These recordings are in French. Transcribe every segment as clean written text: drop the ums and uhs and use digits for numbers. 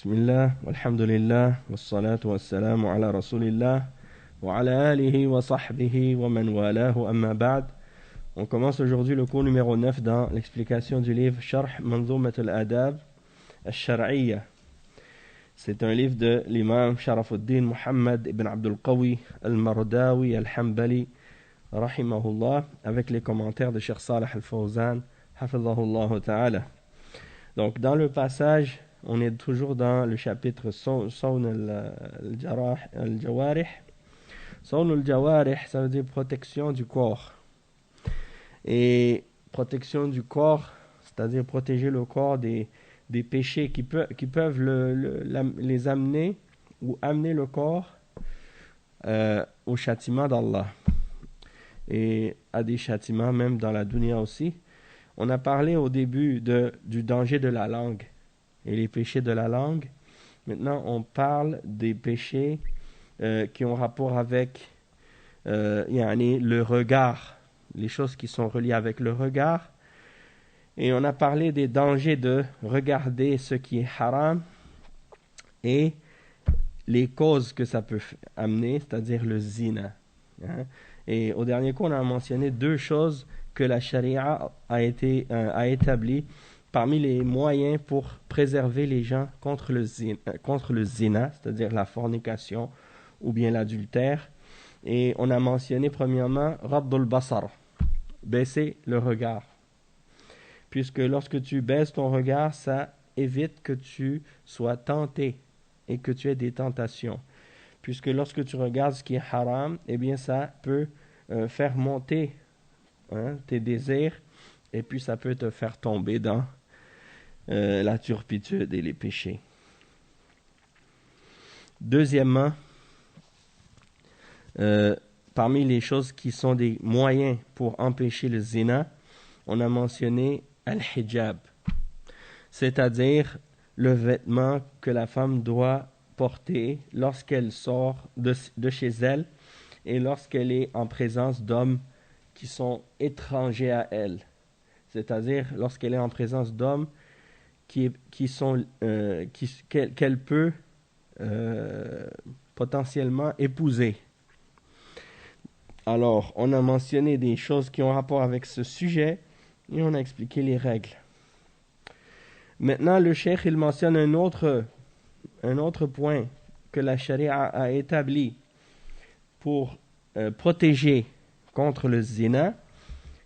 Bismillah, walhamdulillah, wassalatu wassalamu ala rasulillah, wa ala alihi wa sahbihi wa man walahu amma ba'd. On commence aujourd'hui le cours numéro 9 dans l'explication du livre Sharh Manzoumat al-Adab al-Shar'iyya. C'est un livre de l'imam Sharafuddin Muhammad ibn Abdul Qawi al-Mardawi al-Hanbali rahimahullah, avec les commentaires de Cheikh Salih al-Fawzan hafidhahullah ta'ala. Donc dans le passage, on est toujours dans le chapitre Sawn al-Jawarih. Sawn al-Jawarih, ça veut dire protection du corps. Et protection du corps, c'est-à-dire protéger le corps des péchés qui peuvent les amener ou amener le corps au châtiment d'Allah. Et à des châtiments même dans la dunya aussi. On a parlé au début du danger de la langue et les péchés de la langue. Maintenant, on parle des péchés qui ont rapport avec le regard, les choses qui sont reliées avec le regard. Et on a parlé des dangers de regarder ce qui est haram et les causes que ça peut amener, c'est-à-dire le zina. Et au dernier cours, on a mentionné deux choses que la charia a établies parmi les moyens pour préserver les gens contre le zina, c'est-à-dire la fornication ou bien l'adultère. Et on a mentionné premièrement Raddul Basar, baisser le regard. Puisque lorsque tu baisses ton regard, ça évite que tu sois tenté et que tu aies des tentations. Puisque lorsque tu regardes ce qui est haram, eh bien ça peut faire monter tes désirs et puis ça peut te faire tomber dans la turpitude et les péchés. Deuxièmement, parmi les choses qui sont des moyens pour empêcher le zina, on a mentionné al-hijab, c'est-à-dire le vêtement que la femme doit porter lorsqu'elle sort de chez elle et lorsqu'elle est en présence d'hommes qui sont étrangers à elle, c'est-à-dire lorsqu'elle est en présence d'hommes qu'elle peut potentiellement épouser. Alors, on a mentionné des choses qui ont rapport avec ce sujet et on a expliqué les règles. Maintenant, le cheikh, il mentionne un autre point que la charia a établi pour protéger contre le zina,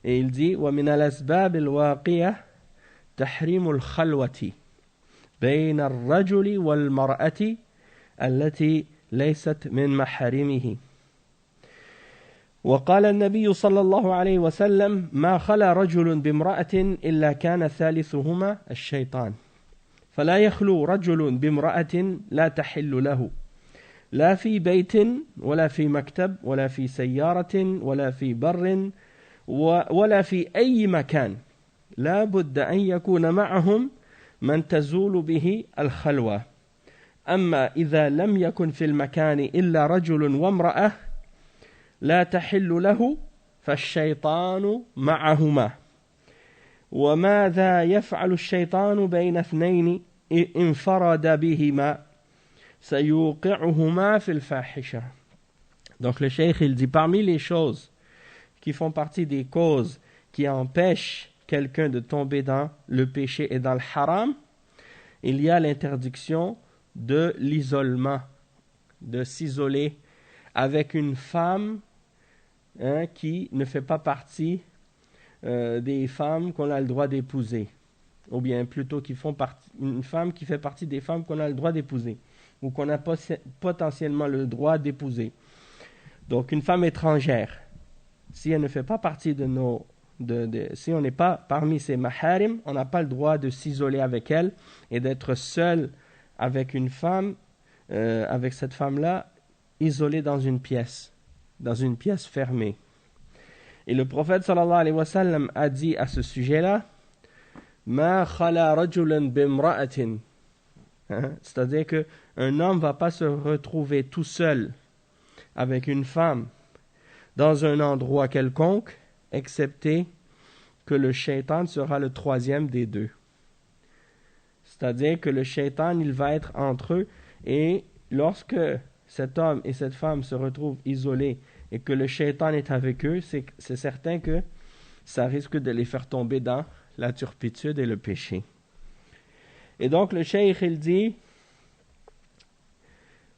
et il dit وَمِنَ الْأَسْبَابِ الْوَاقِيَةِ تحريم الخلوة بين الرجل والمرأة التي ليست من محارمه. وقال النبي صلى الله عليه وسلم ما خلا رجل بامرأة إلا كان ثالثهما الشيطان فلا يخلو رجل بامرأة لا تحل له لا في بيت ولا في مكتب ولا في سيارة ولا في بر ولا في أي مكان لا بد أن يكون معهم من تزول به الخلوة. أما إذا لم يكن في المكان إلا رجل وامرأة لا تحل له فالشيطان معهما. وماذا يفعل الشيطان بين اثنين انفرد بهما سيوقعهما في الفاحشة. Donc le cheikh, il dit parmi les choses qui font partie des causes qui empêchent quelqu'un de tomber dans le péché et dans le haram, il y a l'interdiction de l'isolement, de s'isoler avec une femme qui ne fait pas partie des femmes qu'on a le droit d'épouser, ou bien plutôt une femme qui fait partie des femmes qu'on a le droit d'épouser, ou qu'on a potentiellement le droit d'épouser. Donc une femme étrangère, si elle ne fait pas partie si on n'est pas parmi ses maharim, on n'a pas le droit de s'isoler avec elle et d'être seul avec une femme, avec cette femme-là, isolée dans une pièce fermée. Et le prophète sallallahu alayhi wa sallam a dit à ce sujet-là, ma khala rajulan bimra'atin, c'est-à-dire qu'un homme ne va pas se retrouver tout seul avec une femme dans un endroit quelconque, excepté que le shaitan sera le troisième des deux. C'est-à-dire que le shaitan, il va être entre eux, et lorsque cet homme et cette femme se retrouvent isolés et que le shaitan est avec eux, c'est certain que ça risque de les faire tomber dans la turpitude et le péché. Et donc le cheikh, il dit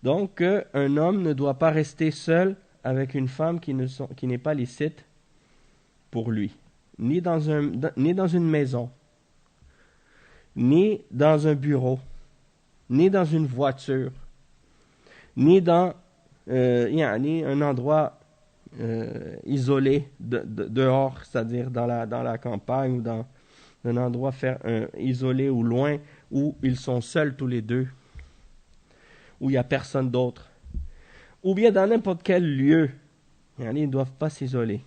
donc qu'un homme ne doit pas rester seul avec une femme qui n'est pas licite pour lui, ni dans une maison, ni dans un bureau, ni dans une voiture, ni dans un endroit isolé dehors, c'est-à-dire dans la campagne ou dans un endroit isolé ou loin où ils sont seuls tous les deux, où il n'y a personne d'autre, ou bien dans n'importe quel lieu. Ils ne doivent pas s'isoler.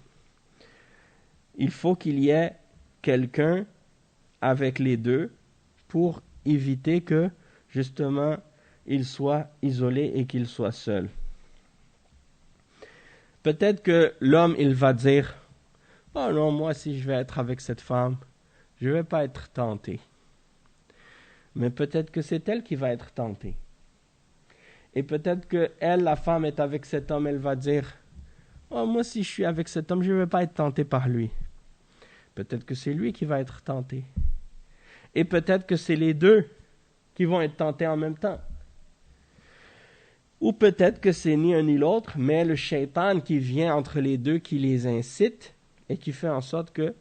Il faut qu'il y ait quelqu'un avec les deux pour éviter que, justement, ils soient isolés et qu'ils soient seuls. Peut-être que l'homme, il va dire « Oh non, moi, si je vais être avec cette femme, je ne vais pas être tenté. » Mais peut-être que c'est elle qui va être tentée. Et peut-être que elle, la femme, est avec cet homme, elle va dire « Oh, moi, si je suis avec cet homme, je ne vais pas être tenté par lui. » Peut-être que c'est lui qui va être tenté. Et peut-être que c'est les deux qui vont être tentés en même temps. Ou peut-être que c'est ni un ni l'autre, mais le shaitan qui vient entre les deux, qui les incite et qui fait en sorte que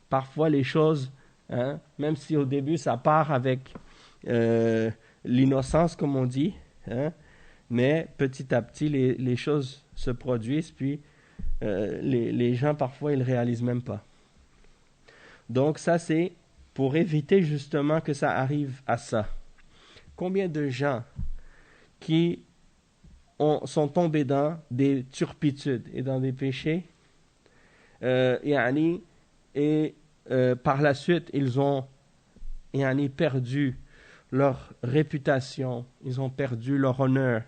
parfois les choses, même si au début ça part avec l'innocence comme on dit, mais petit à petit les choses se produisent, puis les gens parfois ils ne réalisent même pas. Donc ça c'est pour éviter justement que ça arrive à ça. Combien de gens qui sont tombés dans des turpitudes et dans des péchés et par la suite ils ont perdu leur réputation, ils ont perdu leur honneur,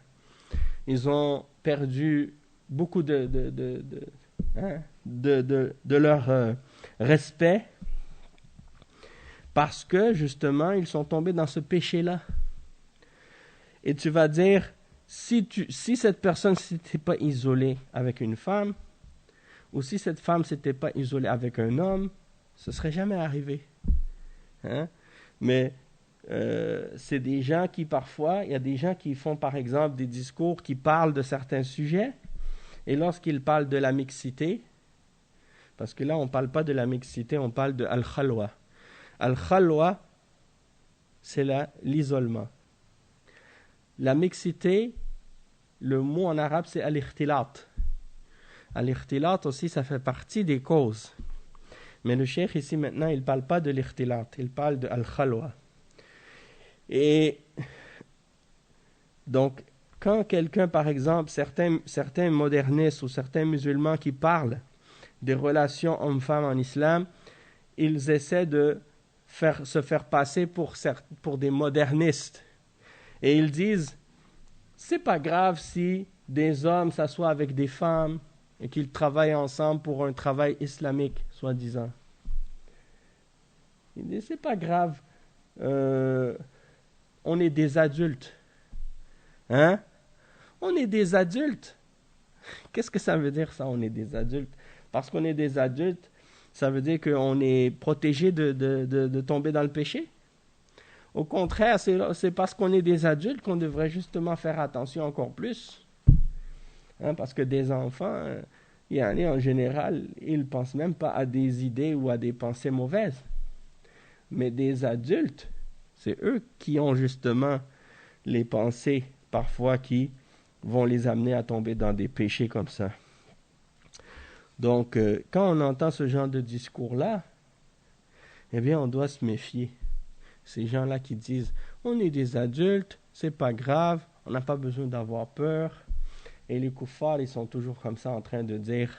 ils ont perdu beaucoup de leur respect parce que justement ils sont tombés dans ce péché-là. Et tu vas dire, si cette personne ne s'était pas isolée avec une femme, ou si cette femme ne s'était pas isolée avec un homme, ce ne serait jamais arrivé. Mais c'est des gens qui parfois, il y a des gens qui font par exemple des discours qui parlent de certains sujets, et lorsqu'ils parlent de la mixité, parce que là on ne parle pas de la mixité, on parle de al-khalwa. Al-khalwa, c'est l'isolement. La mixité, le mot en arabe c'est al-ikhtilat. Al-ikhtilat aussi, ça fait partie des causes. Mais le cheikh ici maintenant, il ne parle pas de l'ikhtilat, il parle de al-khalwa. Et donc, quand quelqu'un, par exemple, certains modernistes ou certains musulmans qui parlent des relations hommes-femmes en islam, ils essaient de se faire passer pour des modernistes. Et ils disent, c'est pas grave si des hommes s'assoient avec des femmes et qu'ils travaillent ensemble pour un travail islamique, soi-disant. Ils disent, c'est pas grave, on est des adultes. On est des adultes. Qu'est-ce que ça veut dire ça, on est des adultes? Parce qu'on est des adultes, ça veut dire qu'on est protégé de tomber dans le péché? Au contraire, c'est parce qu'on est des adultes qu'on devrait justement faire attention encore plus. Parce que des enfants, en général, ils ne pensent même pas à des idées ou à des pensées mauvaises. Mais des adultes, c'est eux qui ont justement les pensées parfois qui vont les amener à tomber dans des péchés comme ça. Donc, quand on entend ce genre de discours-là, eh bien, on doit se méfier. Ces gens-là qui disent « on est des adultes, c'est pas grave, on n'a pas besoin d'avoir peur ». Et les koufars, ils sont toujours comme ça en train de dire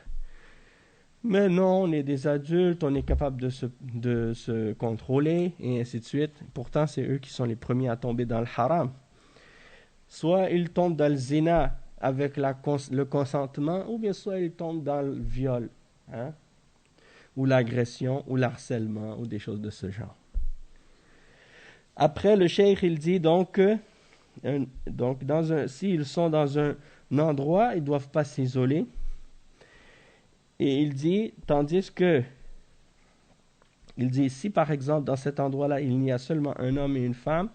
« mais non, on est des adultes, on est capable de se contrôler » et ainsi de suite. Pourtant, c'est eux qui sont les premiers à tomber dans le haram. Soit ils tombent dans le zina avec le consentement, ou bien soit ils tombent dans le viol, ou l'agression, ou l'harcèlement, ou des choses de ce genre. Après, le cheikh, il dit donc, s'ils sont dans un endroit, ils ne doivent pas s'isoler. Et il dit, tandis que, il dit, si par exemple, dans cet endroit-là, il n'y a seulement un homme et une femme,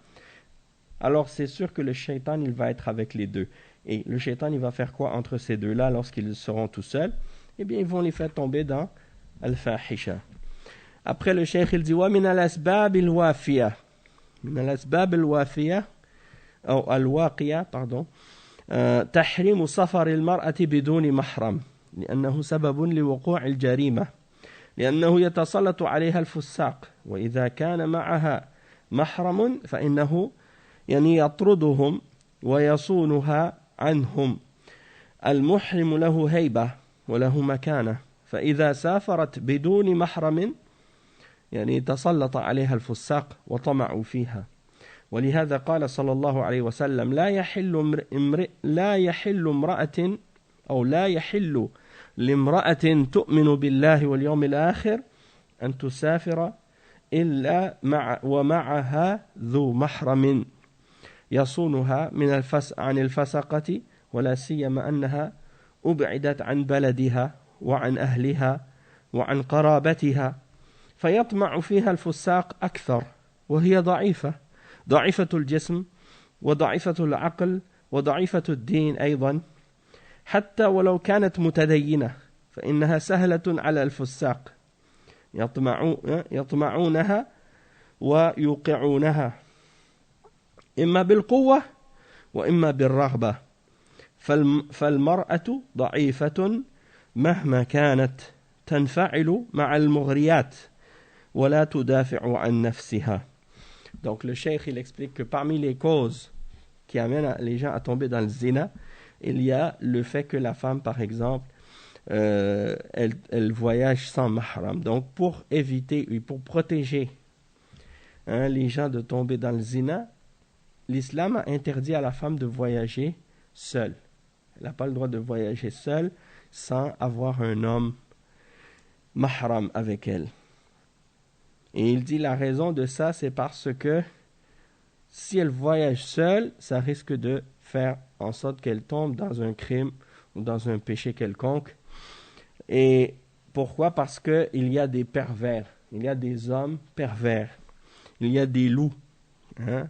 alors c'est sûr que le shaitan, il va être avec les deux. Et le shaitan, il va faire quoi entre ces deux-là lorsqu'ils seront tout seuls? Eh bien, ils vont les faire tomber dans al-fahisha. Après, le cheikh, il dit, wa min al-asbab al-wafiya. Min al-asbab al-wafiya, ou al-waqiya, pardon, تحريم سفر المرأة بدون محرم لأنه سبب لوقوع الجريمة لأنه يتسلط عليها الفساق وإذا كان معها محرم فإنه يطردهم ويصونها عنهم المحرم له هيبة وله مكانة فإذا سافرت بدون محرم تسلط عليها الفساق وطمعوا فيها ولهذا قال صلى الله عليه وسلم لا يحل لامرأة تؤمن بالله واليوم الآخر أن تسافر إلا ومعها ذو محرم يصونها عن الفسقة ولا سيما أنها أبعدت عن بلدها وعن أهلها وعن قرابتها فيطمع فيها الفساق أكثر وهي ضعيفة الجسم وضعيفة العقل وضعيفة الدين أيضا حتى ولو كانت متدينة فإنها سهلة على الفساق يطمعونها ويوقعونها إما بالقوة وإما بالرغبة فالمرأة ضعيفة مهما كانت تنفعل مع المغريات ولا تدافع عن نفسها. Donc le cheikh il explique que parmi les causes qui amènent les gens à tomber dans le zina, il y a le fait que la femme par exemple elle voyage sans mahram. Donc pour éviter et pour protéger les gens de tomber dans le zina, l'islam a interdit à la femme de voyager seule. Elle n'a pas le droit de voyager seule sans avoir un homme mahram avec elle. Et il dit la raison de ça, c'est parce que si elle voyage seule, ça risque de faire en sorte qu'elle tombe dans un crime ou dans un péché quelconque. Et pourquoi? Parce qu'il y a des pervers, il y a des hommes pervers, il y a des loups. Il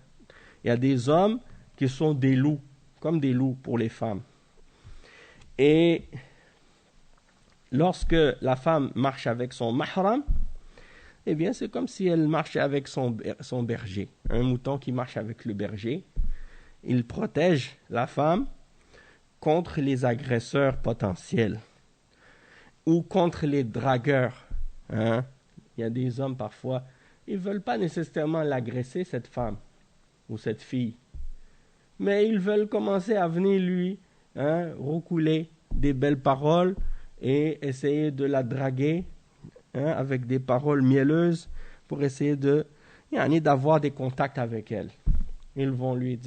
y a des hommes qui sont des loups, comme des loups pour les femmes. Et lorsque la femme marche avec son mahram, eh bien, c'est comme si elle marchait avec son berger. Un mouton qui marche avec le berger, il protège la femme contre les agresseurs potentiels ou contre les dragueurs. Il y a des hommes parfois, ils ne veulent pas nécessairement l'agresser, cette femme ou cette fille, mais ils veulent commencer à venir lui roucouler des belles paroles et essayer de la draguer avec des paroles mielleuses pour essayer d'avoir des contacts avec elle. Ils vont lui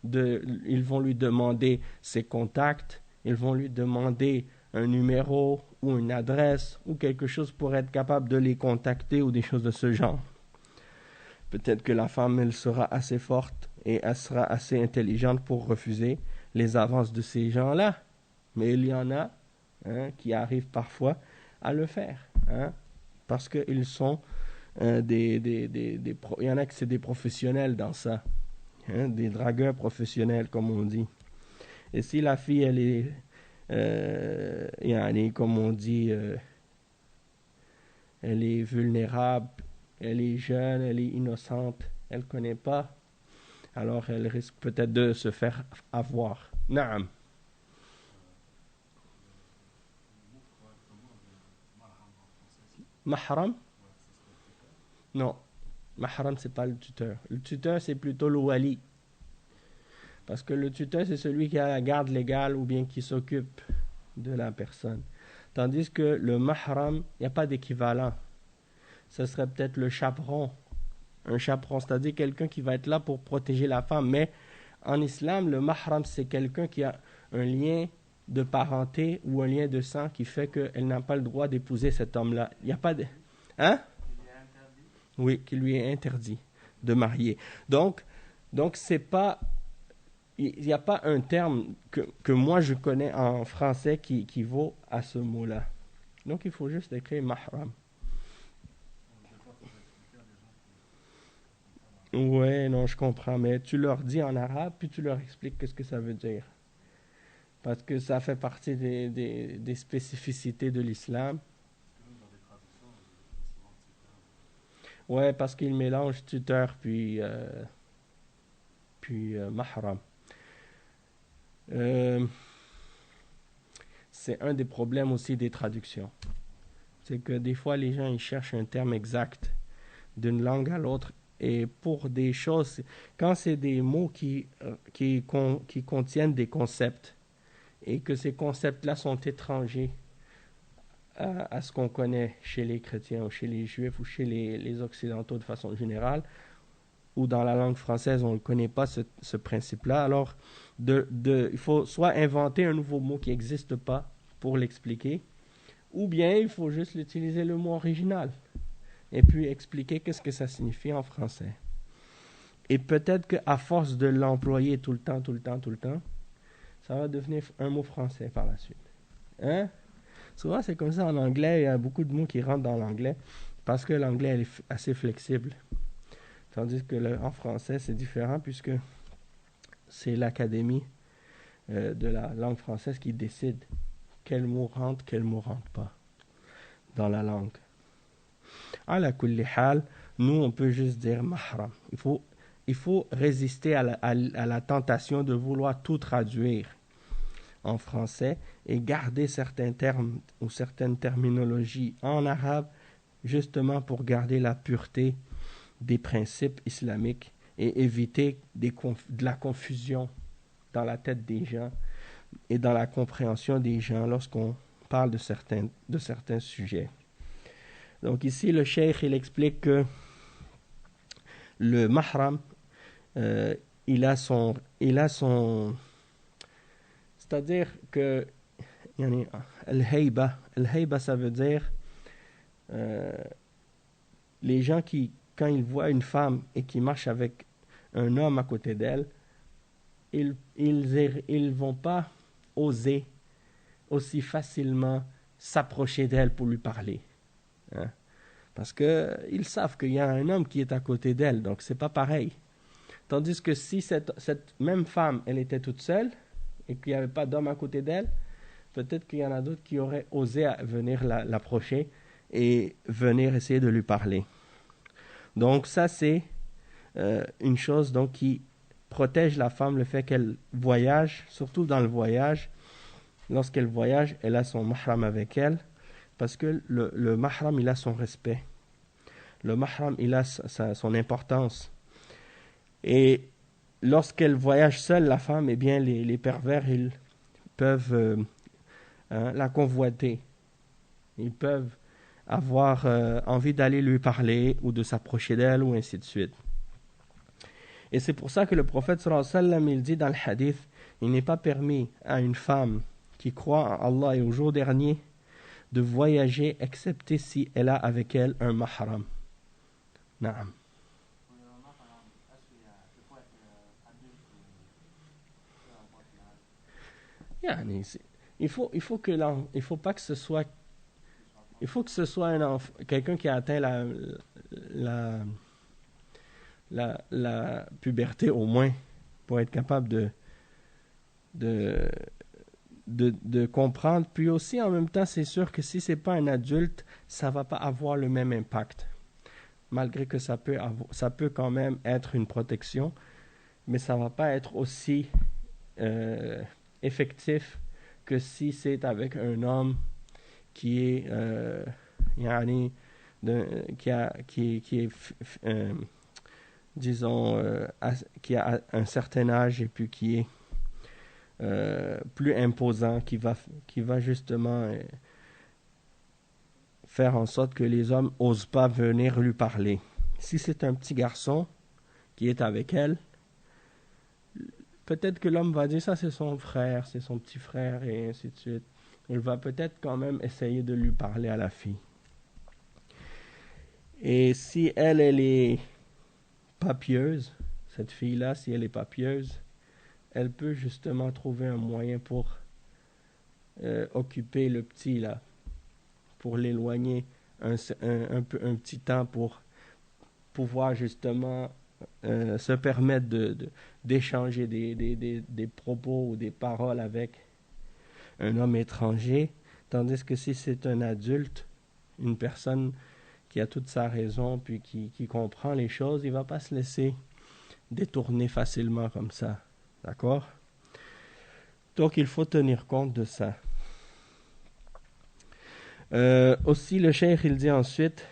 demander ses contacts, ils vont lui demander un numéro ou une adresse ou quelque chose pour être capable de les contacter ou des choses de ce genre. Peut-être que la femme, elle sera assez forte et elle sera assez intelligente pour refuser les avances de ces gens-là. Mais il y en a qui arrivent parfois à le faire. Parce qu'ils sont il y en a que c'est des professionnels dans ça. Des dragueurs professionnels, comme on dit. Et si la fille, elle est, comme on dit, elle est vulnérable, elle est jeune, elle est innocente, elle ne connaît pas, alors elle risque peut-être de se faire avoir. Naam. Mahram? Non. Mahram, c'est pas le tuteur. Le tuteur, c'est plutôt le wali. Parce que le tuteur, c'est celui qui a la garde légale ou bien qui s'occupe de la personne. Tandis que le mahram, il n'y a pas d'équivalent. Ce serait peut-être le chaperon. Un chaperon, c'est-à-dire quelqu'un qui va être là pour protéger la femme. Mais en islam, le mahram, c'est quelqu'un qui a un lien de parenté ou un lien de sang qui fait qu'elle n'a pas le droit d'épouser cet homme-là. Il n'y a pas de... Oui, qui lui est interdit. de marier. Donc c'est pas, il n'y a pas un terme que moi je connais en français qui vaut à ce mot-là. Donc il faut juste écrire mahram. Ouais, non, je comprends, mais tu leur dis en arabe, puis tu leur expliques qu'est-ce que ça veut dire. Parce que ça fait partie des spécificités de l'islam. Ouais, parce qu'ils mélangent tuteur puis mahram. Euh, c'est un des problèmes aussi des traductions. C'est que des fois, les gens ils cherchent un terme exact d'une langue à l'autre. Et pour des choses, quand c'est des mots qui contiennent des concepts, et que ces concepts-là sont étrangers à ce qu'on connaît chez les chrétiens ou chez les juifs ou chez les occidentaux de façon générale, ou dans la langue française, on ne connaît pas ce principe-là, alors il faut soit inventer un nouveau mot qui n'existe pas pour l'expliquer, ou bien il faut juste utiliser le mot original et puis expliquer qu'est-ce que ça signifie en français. Et peut-être qu'à force de l'employer tout le temps, ça va devenir un mot français par la suite. Hein? Souvent, c'est comme ça en anglais. Il y a beaucoup de mots qui rentrent dans l'anglais parce que l'anglais est assez flexible. Tandis que en français, c'est différent puisque c'est l'Académie de la langue française qui décide quel mot rentre, quel mot rentre pas dans la langue. À la kulli hal, nous, on peut juste dire mahram. Il faut résister à la tentation de vouloir tout traduire en français et garder certains termes ou certaines terminologies en arabe justement pour garder la pureté des principes islamiques et éviter de la confusion dans la tête des gens et dans la compréhension des gens lorsqu'on parle de certains sujets. Donc ici, le cheikh, il explique que le mahram, il a son, c'est-à-dire que al-hayba, ça veut dire les gens qui, quand ils voient une femme et qui marche avec un homme à côté d'elle, ils vont pas oser aussi facilement s'approcher d'elle pour lui parler. Hein? Parce qu'ils savent qu'il y a un homme qui est à côté d'elle, donc c'est pas pareil. Tandis que si cette même femme, elle était toute seule et qu'il n'y avait pas d'homme à côté d'elle, peut-être qu'il y en a d'autres qui auraient osé venir l'approcher et venir essayer de lui parler. Donc ça, c'est une chose donc, qui protège la femme, le fait qu'elle voyage, surtout dans le voyage. Lorsqu'elle voyage, elle a son mahram avec elle, parce que le mahram, il a son respect. Le mahram, il a son importance. Et lorsqu'elle voyage seule, la femme, eh bien, les pervers, ils peuvent la convoiter. Ils peuvent avoir envie d'aller lui parler ou de s'approcher d'elle ou ainsi de suite. Et c'est pour ça que le prophète sallallahu alayhi wa sallam, il dit dans le hadith, il n'est pas permis à une femme qui croit en Allah et au jour dernier de voyager excepté si elle a avec elle un mahram. Naam. Yani, il faut pas que ce soit quelqu'un qui a atteint la, la puberté au moins pour être capable de, de comprendre. Puis aussi, en même temps, c'est sûr que si c'est pas un adulte, ça va pas avoir le même impact. Malgré que ça peut quand même être une protection, mais ça va pas être aussi effectif que si c'est avec un homme qui est yani, qui est disons qui a un certain âge et puis qui est plus imposant, qui va justement faire en sorte que les hommes n'osent pas venir lui parler. Si c'est un petit garçon qui est avec elle, peut-être que l'homme va dire ça c'est son frère, c'est son petit frère et ainsi de suite. Il va peut-être quand même essayer de lui parler à la fille. Et si elle est pas pieuse, cette fille-là, si elle n'est pas pieuse, elle peut justement trouver un moyen pour occuper le petit là, pour l'éloigner un petit temps pour pouvoir justement se permettre d'échanger des propos ou des paroles avec un homme étranger, tandis que si c'est un adulte, une personne qui a toute sa raison, puis qui comprend les choses, il ne va pas se laisser détourner facilement comme ça. D'accord? Donc, il faut tenir compte de ça. Aussi, le cheikh, il dit ensuite,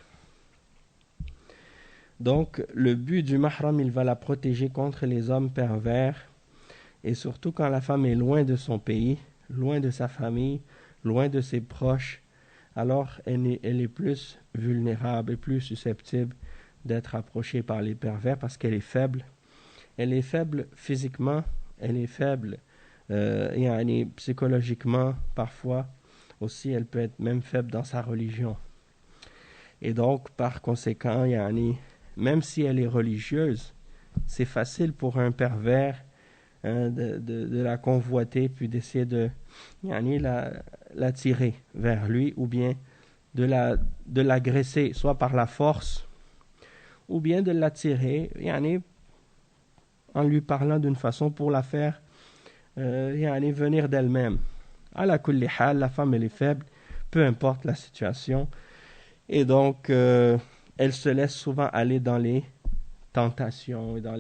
donc, le but du mahram, il va la protéger contre les hommes pervers, et surtout quand la femme est loin de son pays, loin de sa famille, loin de ses proches, alors elle est plus vulnérable et plus susceptible d'être approchée par les pervers parce qu'elle est faible. Elle est faible physiquement, elle est faible psychologiquement parfois. Aussi, elle peut être même faible dans sa religion. Et donc, par conséquent, même si elle est religieuse, c'est facile pour un pervers de la convoiter, puis d'essayer de l'attirer vers lui, ou bien de l'agresser, soit par la force, ou bien de l'attirer en lui parlant d'une façon pour la faire venir d'elle-même. À la kulli hal, la femme elle est faible, peu importe la situation, et donc elle se laisse souvent aller dans les tentations et dans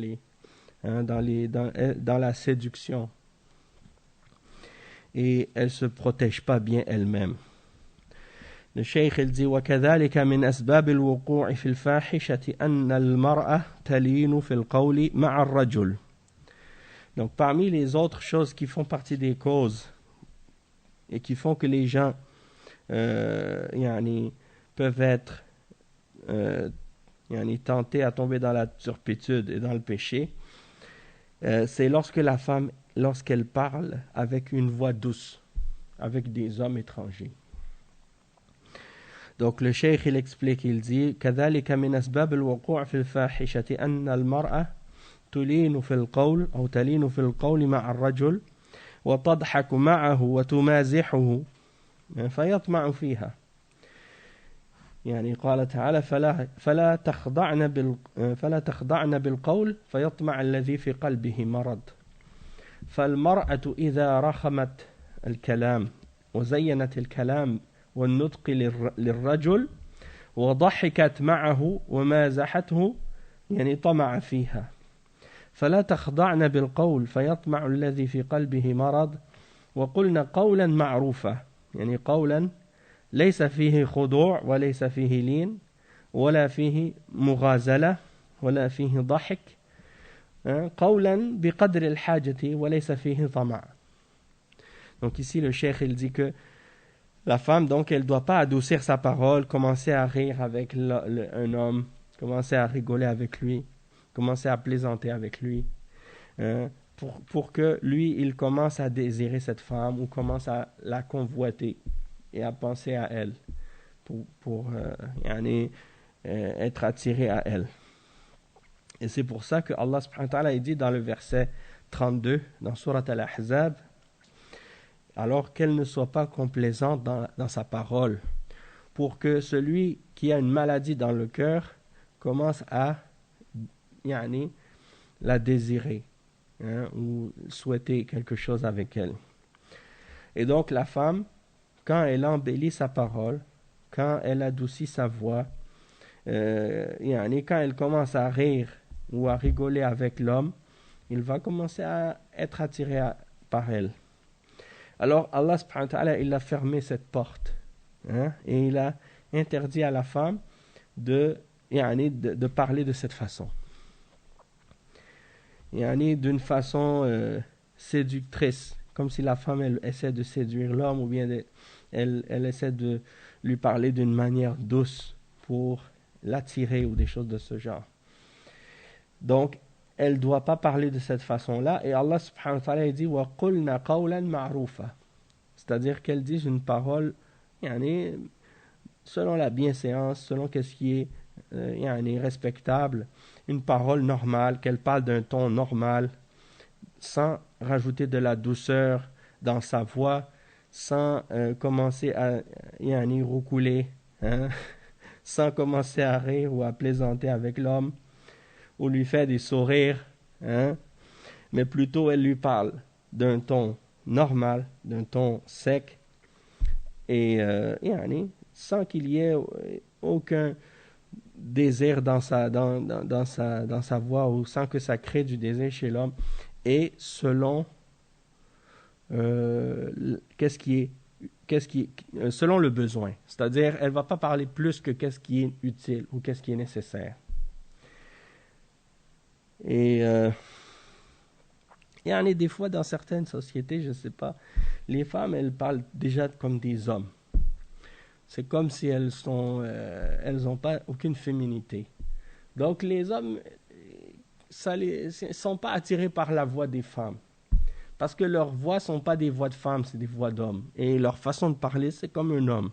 la séduction, et elle se protège pas bien elle-même. Le cheikh il dit وكذلك من أسباب الوقوع في الفاحشة أن المرأة تلين في القول مع الرجل. Donc parmi les autres choses qui font partie des causes et qui font que les gens peuvent être tentés à tomber dans la turpitude et dans le péché, c'est lorsqu'elle parle avec une voix douce, avec des hommes étrangers. Donc le cheikh il explique, il dit كذلك من أسباب الوقوع في الفاحشة أن المرأة تلين في القول أو تلين في القول مع الرجل وتضحك معه وتمازحه فيطمع فيها. قال تعالى فلا تخضعن بالقول فيطمع الذي في قلبه مرض. فالمرأة إذا رخمت الكلام وزينت الكلام والنطق للرجل وضحكت معه ومازحته طمع فيها. فلا تخضعن بالقول فيطمع الذي في قلبه مرض وقلنا قولا معروفا، قولا ليس فيه خضوع وليس فيه لين ولا فيه مغازلة ولا فيه ضحك، قولا بقدر الحاجة وليس فيه طمع. Donc ici le cheikh il dit que la femme, donc, elle ne doit pas adoucir sa parole, commencer à rire avec un homme, commencer à rigoler avec lui, commencer à plaisanter avec lui, pour que lui, il commence à désirer cette femme ou commence à la convoiter et à penser à elle, pour être attiré à elle. Et c'est pour ça que Allah subhanahu wa ta'ala dit dans le verset 32, dans Surat Al-Ahzab, alors qu'elle ne soit pas complaisante dans sa parole, pour que celui qui a une maladie dans le cœur commence à la désirer, ou souhaiter quelque chose avec elle. Et donc la femme, quand elle embellit sa parole, quand elle adoucit sa voix, quand elle commence à rire ou à rigoler avec l'homme, il va commencer à être attiré par elle. Alors Allah subhanahu wa ta'ala, il a fermé cette porte, et il a interdit à la femme de parler de cette façon, d'une façon séductrice, comme si la femme elle essaie de séduire l'homme, ou bien elle essaie de lui parler d'une manière douce pour l'attirer, ou des choses de ce genre. Donc elle ne doit pas parler de cette façon-là, et Allah subhanahu wa ta'ala dit وَقُلْنَا قَوْلًا مَعْرُوفًا, c'est-à-dire qu'elle dise une parole selon la bienséance, selon ce qui est يعني respectable, une parole normale, qu'elle parle d'un ton normal, sans rajouter de la douceur dans sa voix, sans commencer à yani, roucouler, hein, sans commencer à rire ou à plaisanter avec l'homme, ou lui faire des sourires, hein, mais plutôt elle lui parle d'un ton normal, d'un ton sec, et yani, sans qu'il y ait aucun désir dans sa voix ou sans que ça crée du désir chez l'homme, et selon selon le besoin. C'est-à-dire, elle ne va pas parler plus que qu'est-ce qui est utile ou qu'est-ce qui est nécessaire. Et il y en a des fois dans certaines sociétés, je ne sais pas, les femmes, elles parlent déjà comme des hommes. C'est comme si elles n'ont pas aucune féminité. Donc les hommes, sont pas attirés par la voix des femmes. Parce que leurs voix ne sont pas des voix de femmes, c'est des voix d'hommes. Et leur façon de parler, c'est comme un homme.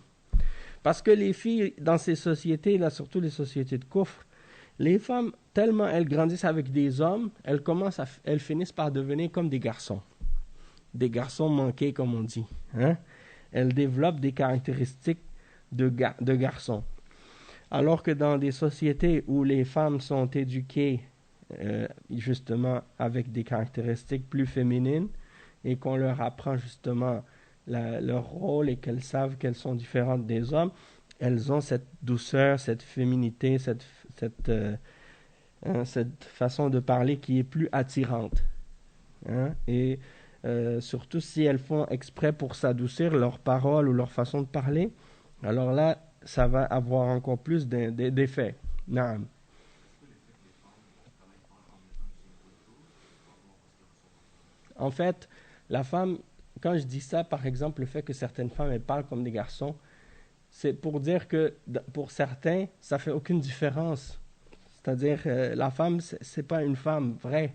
Parce que les filles, dans ces sociétés-là, surtout les sociétés de coufre, les femmes, tellement elles grandissent avec des hommes, elles finissent par devenir comme des garçons. Des garçons manqués, comme on dit. Hein? Elles développent des caractéristiques de garçons. Alors que dans des sociétés où les femmes sont éduquées justement avec des caractéristiques plus féminines et qu'on leur apprend justement leur rôle et qu'elles savent qu'elles sont différentes des hommes, elles ont cette douceur, cette féminité, cette façon de parler qui est plus attirante. Hein? Et surtout si elles font exprès pour s'adoucir leurs paroles ou leur façon de parler, alors là, ça va avoir encore plus d'effet. Naam. En fait, la femme, quand je dis ça, par exemple, le fait que certaines femmes elles parlent comme des garçons, c'est pour dire que pour certains, ça fait aucune différence. C'est-à-dire, la femme, c'est pas une femme vraie.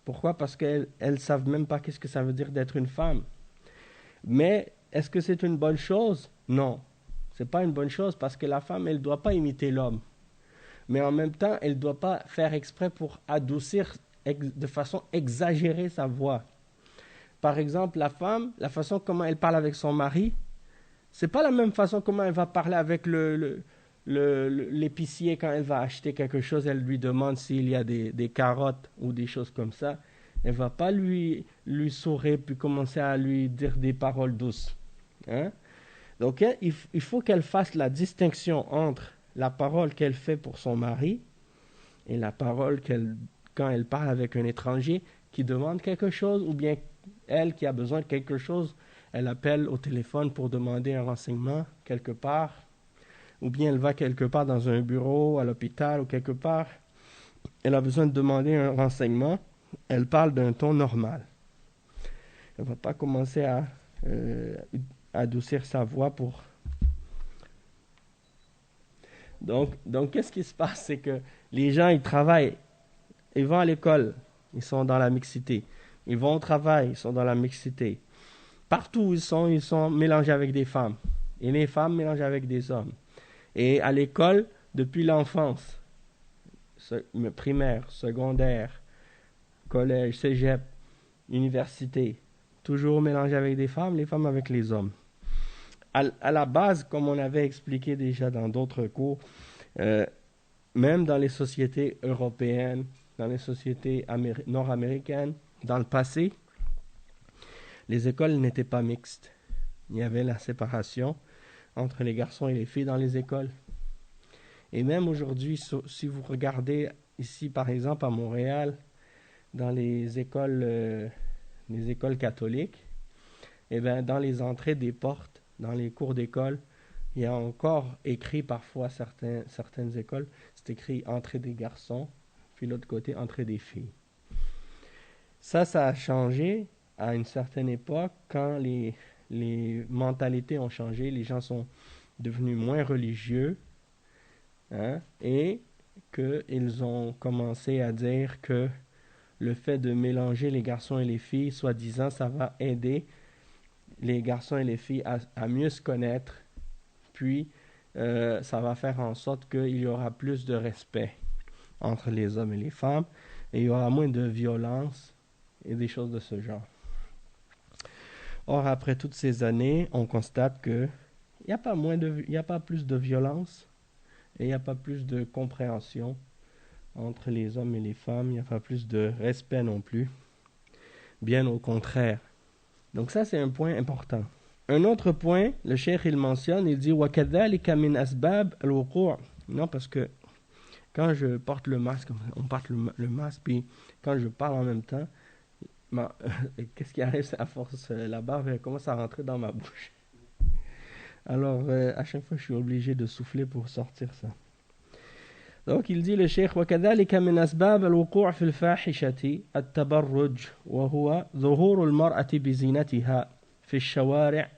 Pourquoi? Parce qu'elles ne savent même pas qu'est-ce que ça veut dire d'être une femme. Mais est-ce que c'est une bonne chose? Non. C'est pas une bonne chose parce que la femme, elle ne doit pas imiter l'homme. Mais en même temps, elle ne doit pas faire exprès pour adoucir de façon exagérée sa voix. Par exemple, la femme, la façon comment elle parle avec son mari, c'est pas la même façon comment elle va parler avec l'épicier quand elle va acheter quelque chose. Elle lui demande s'il y a des carottes ou des choses comme ça. Elle va pas lui sourire puis commencer à lui dire des paroles douces. Hein? Donc, il faut qu'elle fasse la distinction entre la parole qu'elle fait pour son mari et la parole quand elle parle avec un étranger qui demande quelque chose ou bien elle qui a besoin de quelque chose, elle appelle au téléphone pour demander un renseignement quelque part, ou bien elle va quelque part dans un bureau, à l'hôpital ou quelque part, elle a besoin de demander un renseignement, elle parle d'un ton normal. Elle ne va pas commencer à adoucir sa voix pour... Donc qu'est-ce qui se passe? C'est que les gens, ils travaillent, ils vont à l'école, ils sont dans la mixité. Ils vont au travail, ils sont dans la mixité. Partout où ils sont mélangés avec des femmes. Et les femmes mélangées avec des hommes. Et à l'école, depuis l'enfance, primaire, secondaire, collège, cégep, université, toujours mélangés avec des femmes, les femmes avec les hommes. À la base, comme on avait expliqué déjà dans d'autres cours, même dans les sociétés européennes, dans les sociétés nord-américaines, dans le passé, les écoles n'étaient pas mixtes. Il y avait la séparation entre les garçons et les filles dans les écoles. Et même aujourd'hui, si vous regardez ici, par exemple, à Montréal, dans les écoles catholiques, et bien, dans les entrées des portes, dans les cours d'école, il y a encore écrit parfois certaines écoles, c'est écrit entrée des garçons, puis l'autre côté, entrée des filles. Ça a changé à une certaine époque quand les mentalités ont changé, les gens sont devenus moins religieux, hein, et qu'ils ont commencé à dire que le fait de mélanger les garçons et les filles, soi-disant, ça va aider les garçons et les filles à mieux se connaître, puis ça va faire en sorte qu'il y aura plus de respect entre les hommes et les femmes, et il y aura moins de violence et des choses de ce genre. Or, après toutes ces années, on constate que il n'y a pas plus de violence et il n'y a pas plus de compréhension entre les hommes et les femmes, il n'y a pas plus de respect non plus, bien au contraire. Donc ça, c'est un point important. Un autre point, le cheikh il mentionne, il dit وَكَذَلِكَ مِنْ أَسْبَابِ الْوُقُوعِ. Non, parce que quand je porte le masque, on porte le masque, puis quand je parle en même temps, qu'est-ce qui arrive, c'est à force, la barbe elle commence à rentrer dans ma bouche. Alors, à chaque fois, je suis obligé de souffler pour sortir ça. Donc, il dit le cheikh وكذلك من أسباب الوقوع في الفاحشة التبرج وهو ظهور المرأة بزينتها في الشوارع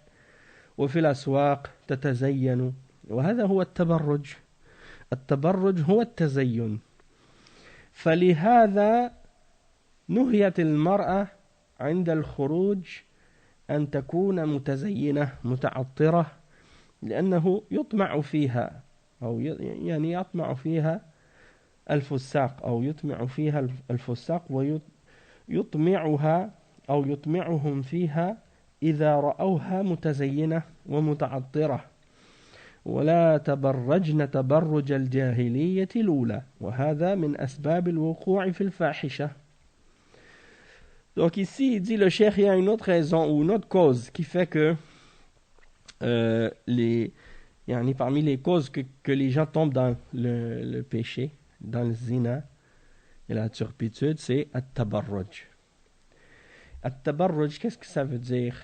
وفي الأسواق تتزين وهذا هو التبرج. التبرج هو التزين. فلهذا نهيت المرأة عند الخروج أن تكون متزينة متعطرة لأنه يطمع فيها أو يعني يطمع فيها الفساق أو يطمع فيها الفساق ويطمعها أو يطمعهم فيها إذا رأوها متزينة ومتعطرة ولا تبرجن تبرج الجاهلية الأولى وهذا من أسباب الوقوع في الفاحشة. Donc ici, il dit le cheikh, il y a une autre raison ou une autre cause qui fait que parmi les causes que les gens tombent dans le péché, dans le zina et la turpitude, c'est at-tabarruj. At-tabarruj, qu'est-ce que ça veut dire?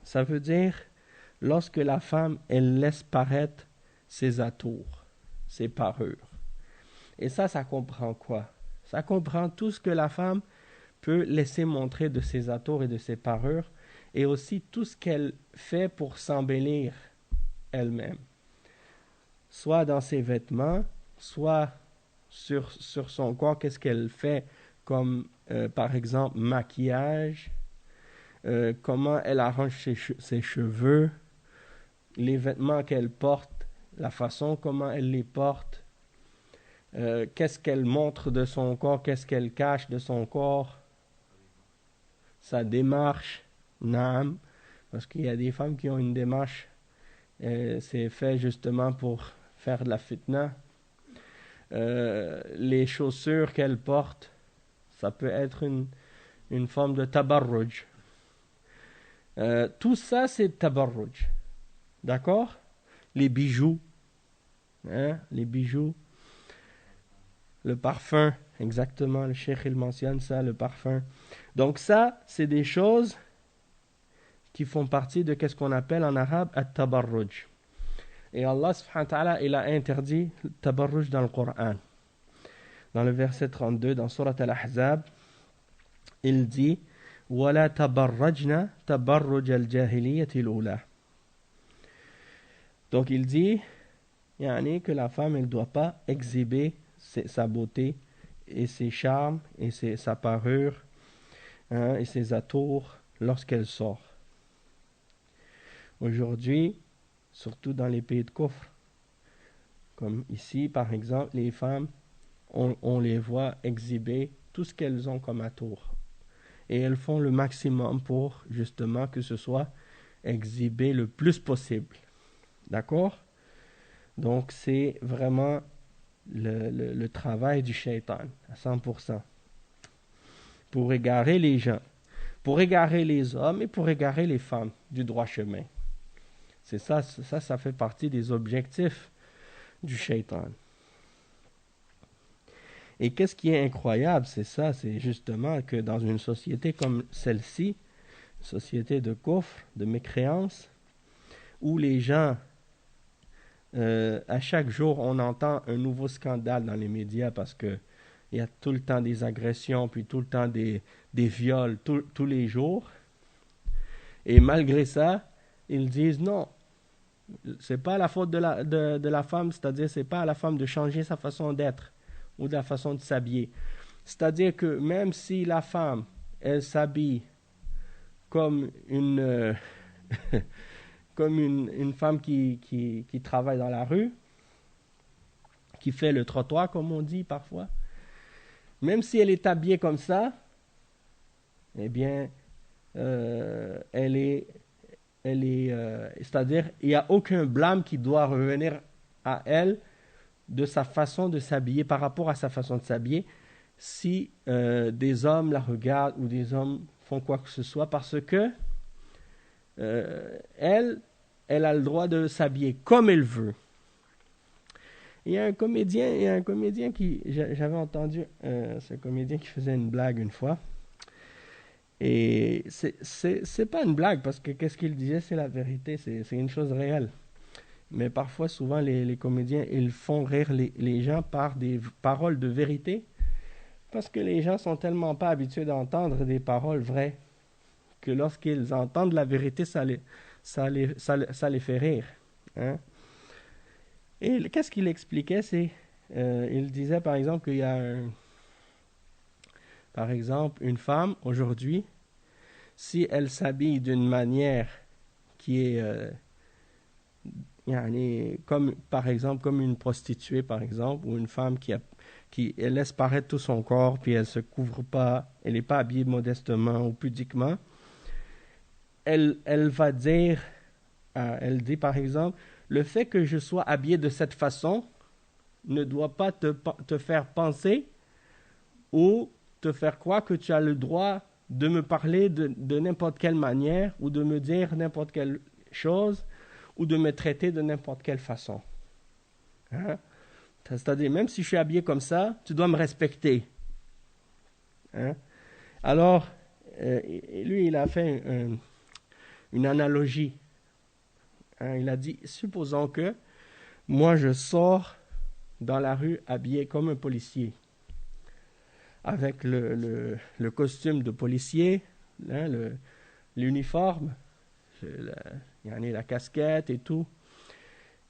Ça veut dire lorsque la femme, elle laisse paraître ses atours, ses parures. Et ça comprend quoi? Ça comprend tout ce que la femme peut laisser montrer de ses atours et de ses parures, et aussi tout ce qu'elle fait pour s'embellir elle-même. Soit dans ses vêtements, soit sur son corps, qu'est-ce qu'elle fait comme, par exemple, maquillage, comment elle arrange ses cheveux, les vêtements qu'elle porte, la façon comment elle les porte, qu'est-ce qu'elle montre de son corps, qu'est-ce qu'elle cache de son corps, sa démarche, naam, parce qu'il y a des femmes qui ont une démarche, c'est fait justement pour faire de la fitna. Les chaussures qu'elle porte, ça peut être une forme de tabarruj. Tout ça, c'est tabarruj. D'accord? Les bijoux, les bijoux, le parfum, exactement, le cheikh il mentionne ça, le parfum. Donc ça, c'est des choses qui font partie de qu'est-ce qu'on appelle en arabe at-tabarruj. Et Allah subhanahu wa ta'ala, il a interdit le tabarruj dans le Coran. Dans le verset 32, dans Surat Al-Ahzab, il dit وَلَا تَبَرَّجْنَا تَبَرُّجَ الْجَاهِلِيَّةِ الْأُولَى. Donc il dit que la femme, elle ne doit pas exhiber sa beauté et ses charmes et sa parure et ses atours lorsqu'elle sort. Aujourd'hui, surtout dans les pays de Kufr, comme ici par exemple, les femmes, on les voit exhiber tout ce qu'elles ont comme atours. Et elles font le maximum pour justement que ce soit exhibé le plus possible. D'accord? Donc c'est vraiment le travail du shaitan à 100%. Pour égarer les gens, pour égarer les hommes et pour égarer les femmes du droit chemin. C'est ça fait partie des objectifs du shaitan. Et qu'est-ce qui est incroyable, c'est justement que dans une société comme celle-ci, société de kufr, de mécréance, où les gens, à chaque jour, on entend un nouveau scandale dans les médias parce que il y a tout le temps des agressions, puis tout le temps des viols, tous les jours. Et malgré ça, ils disent non, c'est pas la faute de la femme, c'est-à-dire c'est pas à la femme de changer sa façon d'être ou de la façon de s'habiller. C'est-à-dire que même si la femme, elle s'habille comme comme une femme qui travaille dans la rue, qui fait le trottoir, comme on dit parfois. Même si elle est habillée comme ça, eh bien, c'est-à-dire, il n'y a aucun blâme qui doit revenir à elle de sa façon de s'habiller, par rapport à sa façon de s'habiller, si des hommes la regardent ou des hommes font quoi que ce soit, parce que elle a le droit de s'habiller comme elle veut. Il y a un comédien qui, j'avais entendu ce comédien qui faisait une blague une fois, et c'est pas une blague, parce que qu'est-ce qu'il disait, c'est la vérité, c'est une chose réelle. Mais parfois, souvent, les comédiens, ils font rire les gens par des paroles de vérité, parce que les gens sont tellement pas habitués d'entendre des paroles vraies, que lorsqu'ils entendent la vérité, ça les fait rire. Hein? Et qu'est-ce qu'il expliquait, il disait par exemple qu'il y a par exemple une femme aujourd'hui, si elle s'habille d'une manière qui est comme par exemple comme une prostituée par exemple, ou une femme qui elle laisse paraître tout son corps, puis elle se couvre pas, elle n'est pas habillée modestement ou pudiquement, elle va dire, elle dit par exemple, le fait que je sois habillé de cette façon ne doit pas te faire penser ou te faire croire que tu as le droit de me parler de n'importe quelle manière, ou de me dire n'importe quelle chose, ou de me traiter de n'importe quelle façon. Hein? C'est-à-dire, même si je suis habillé comme ça, tu dois me respecter. Hein? Alors, lui, il a fait une analogie. Hein? Il a dit, supposons que moi, je sors dans la rue habillé comme un policier, avec le costume de policier, hein, l'uniforme, la casquette et tout,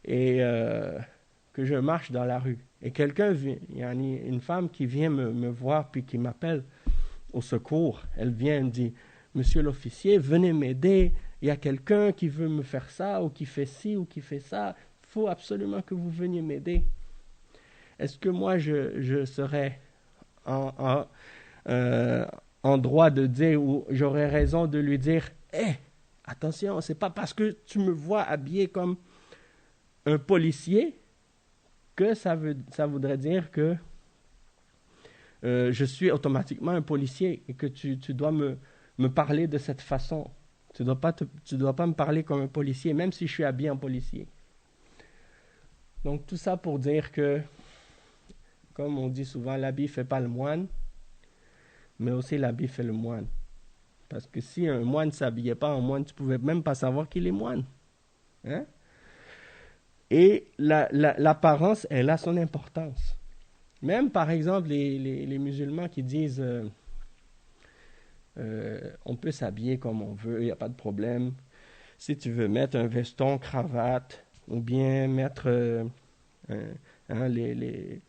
et que je marche dans la rue. Et quelqu'un vient, une femme qui vient me voir, puis qui m'appelle au secours. Elle vient me dire, monsieur l'officier, venez m'aider, il y a quelqu'un qui veut me faire ça, ou qui fait ci, ou qui fait ça, il faut absolument que vous veniez m'aider. Est-ce que moi je serais en droit de dire, ou j'aurais raison de lui dire, hé, attention, c'est pas parce que tu me vois habillé comme un policier que ça voudrait dire que je suis automatiquement un policier, et que tu dois me parler de cette façon. Tu dois pas me parler comme un policier, même si je suis habillé en policier. Donc tout ça pour dire que, comme on dit souvent, l'habit fait pas le moine, mais aussi l'habit fait le moine. Parce que si un moine ne s'habillait pas en moine, tu ne pouvais même pas savoir qu'il est moine. Hein? Et l'apparence, elle a son importance. Même par exemple les musulmans qui disent on peut s'habiller comme on veut, il n'y a pas de problème. Si tu veux mettre un veston, cravate, ou bien mettre les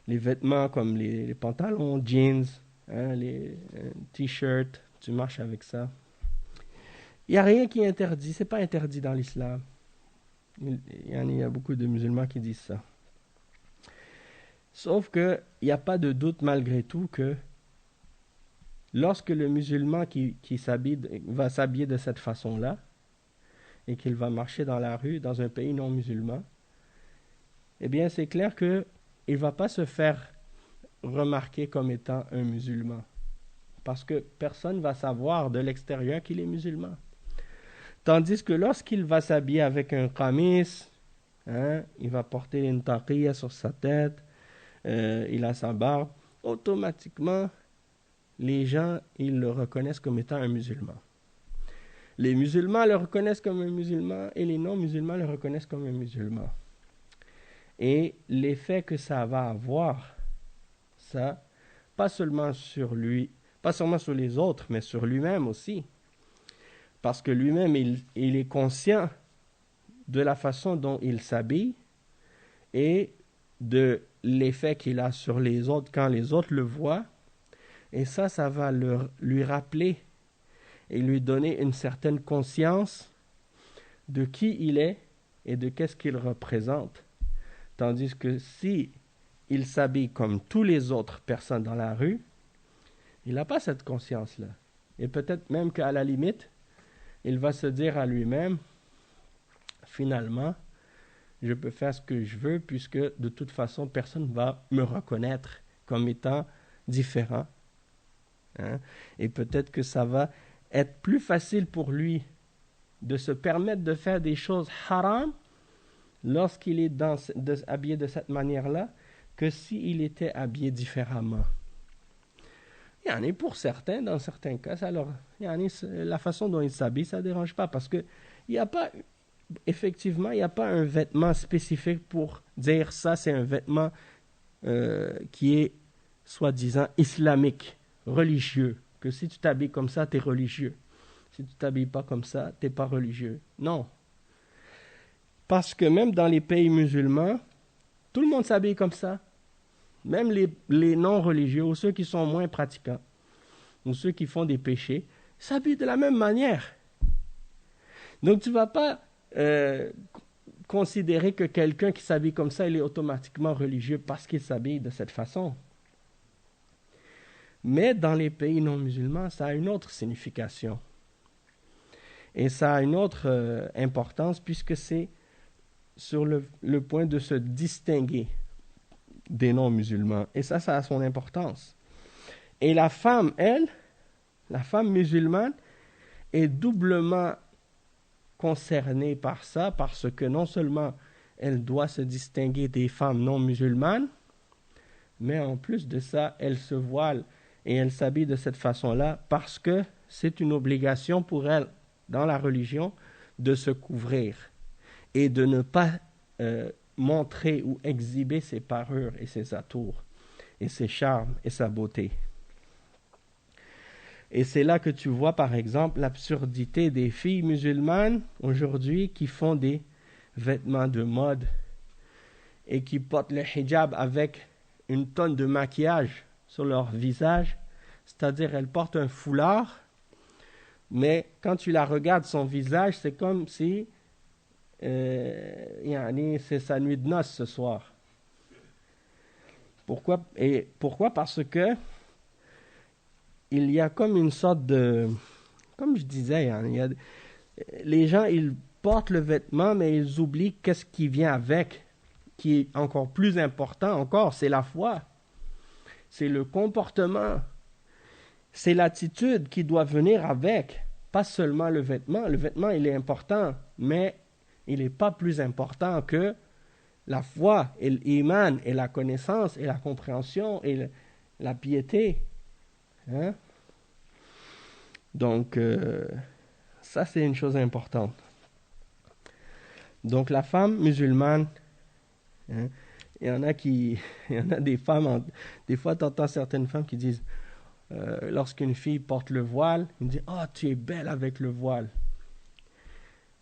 vêtements comme les pantalons, jeans, les t-shirts, tu marches avec ça. Il n'y a rien qui est interdit, c'est pas interdit dans l'islam. Il y a beaucoup de musulmans qui disent ça. Sauf qu'il n'y a pas de doute malgré tout que lorsque le musulman qui va s'habiller de cette façon-là, et qu'il va marcher dans la rue dans un pays non musulman, eh bien c'est clair qu'il ne va pas se faire remarquer comme étant un musulman. Parce que personne ne va savoir de l'extérieur qu'il est musulman. Tandis que lorsqu'il va s'habiller avec un qamis, il va porter une taqiyya sur sa tête, il a sa barbe, automatiquement, les gens, ils le reconnaissent comme étant un musulman. Les musulmans le reconnaissent comme un musulman, et les non-musulmans le reconnaissent comme un musulman. Et l'effet que ça va avoir, ça, pas seulement sur lui, pas seulement sur les autres, mais sur lui-même aussi. Parce que lui-même, il est conscient de la façon dont il s'habille et de l'effet qu'il a sur les autres quand les autres le voient. Et ça va lui rappeler et lui donner une certaine conscience de qui il est et de qu'est-ce qu'il représente. Tandis que si il s'habille comme tous les autres personnes dans la rue, il n'a pas cette conscience-là. Et peut-être même qu'à la limite, il va se dire à lui-même, finalement, je peux faire ce que je veux puisque de toute façon, personne ne va me reconnaître comme étant différent. Hein? Et peut-être que ça va être plus facile pour lui de se permettre de faire des choses haram lorsqu'il est habillé de cette manière-là que s'il était habillé différemment. Et pour certains, dans certains cas, la façon dont ils s'habillent, ça ne dérange pas parce que effectivement, il n'y a pas un vêtement spécifique pour dire ça, c'est un vêtement qui est soi-disant islamique, religieux, que si tu t'habilles comme ça, tu es religieux. Si tu ne t'habilles pas comme ça, tu n'es pas religieux. Non. Parce que même dans les pays musulmans, tout le monde s'habille comme ça. Même les non-religieux ou ceux qui sont moins pratiquants ou ceux qui font des péchés s'habillent de la même manière. Donc tu ne vas pas considérer que quelqu'un qui s'habille comme ça, il est automatiquement religieux parce qu'il s'habille de cette façon. Mais dans les pays non musulmans, ça a une autre signification. Et ça a une autre importance puisque c'est sur le point de se distinguer des non-musulmans. Et ça a son importance. Et la femme, la femme musulmane, est doublement concernée par ça parce que non seulement elle doit se distinguer des femmes non musulmanes, mais en plus de ça, elle se voile et elle s'habille de cette façon-là parce que c'est une obligation pour elle, dans la religion, de se couvrir et de ne pas montrer ou exhiber ses parures et ses atours et ses charmes et sa beauté. Et c'est là que tu vois par exemple l'absurdité des filles musulmanes aujourd'hui qui font des vêtements de mode et qui portent le hijab avec une tonne de maquillage sur leur visage, c'est-à-dire elles portent un foulard, mais quand tu la regardes son visage, c'est comme si c'est sa nuit de noces ce soir. Pourquoi? Parce que il y a comme une sorte de... Comme je disais, les gens, ils portent le vêtement, mais ils oublient qu'est-ce qui vient avec, qui est encore plus important encore, c'est la foi. C'est le comportement. C'est l'attitude qui doit venir avec, pas seulement le vêtement. Le vêtement, il est important, mais il n'est pas plus important que la foi et l'iman et la connaissance et la compréhension et la piété. Hein? Donc, ça c'est une chose importante. Donc la femme musulmane, hein, il y en a des femmes, des fois tu entends certaines femmes qui disent, lorsqu'une fille porte le voile, ils disent « Oh, tu es belle avec le voile ».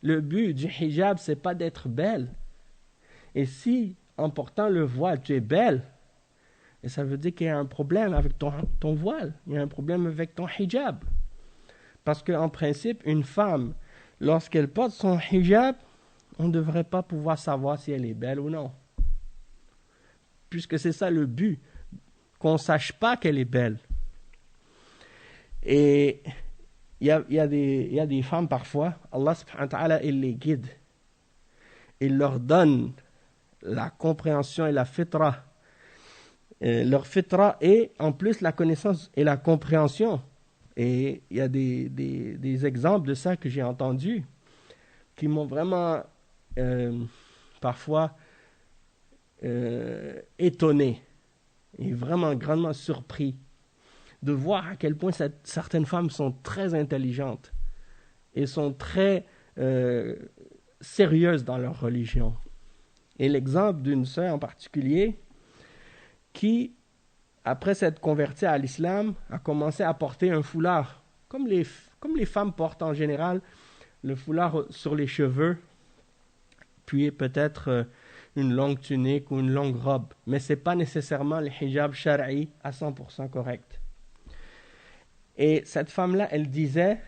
Le but du hijab, c'est pas d'être belle. Et si, en portant le voile, tu es belle, et ça veut dire qu'il y a un problème avec ton voile, il y a un problème avec ton hijab. Parce qu'en principe, une femme, lorsqu'elle porte son hijab, on ne devrait pas pouvoir savoir si elle est belle ou non. Puisque c'est ça le but, qu'on ne sache pas qu'elle est belle. Et il y a des femmes parfois, Allah subhanahu wa ta'ala, il les guide. Il leur donne la compréhension et la fitra. Leur fitra et en plus la connaissance et la compréhension. Et il y a des exemples de ça que j'ai entendus qui m'ont vraiment parfois étonné et vraiment grandement surpris de voir à quel point certaines femmes sont très intelligentes et sont très sérieuses dans leur religion. Et l'exemple d'une sœur en particulier qui, après s'être convertie à l'islam, a commencé à porter un foulard, comme les femmes portent en général, le foulard sur les cheveux, puis peut-être une longue tunique ou une longue robe. Mais ce n'est pas nécessairement le hijab shara'i à 100% correct. Et cette femme-là, elle disait,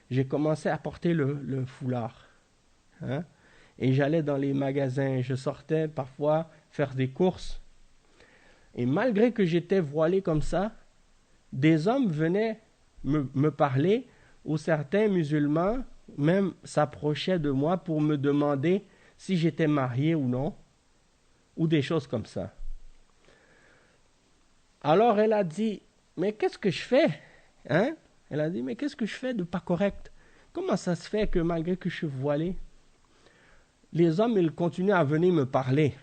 j'ai commencé à porter le foulard. hein, et j'allais dans les magasins, je sortais parfois faire des courses. Et malgré que j'étais voilé comme ça, des hommes venaient me parler, ou certains musulmans même s'approchaient de moi pour me demander si j'étais marié ou non, ou des choses comme ça. Alors elle a dit, mais qu'est-ce que je fais, hein? Elle a dit, mais qu'est-ce que je fais de pas correct? Comment ça se fait que malgré que je suis voilé, les hommes, ils continuent à venir me parler?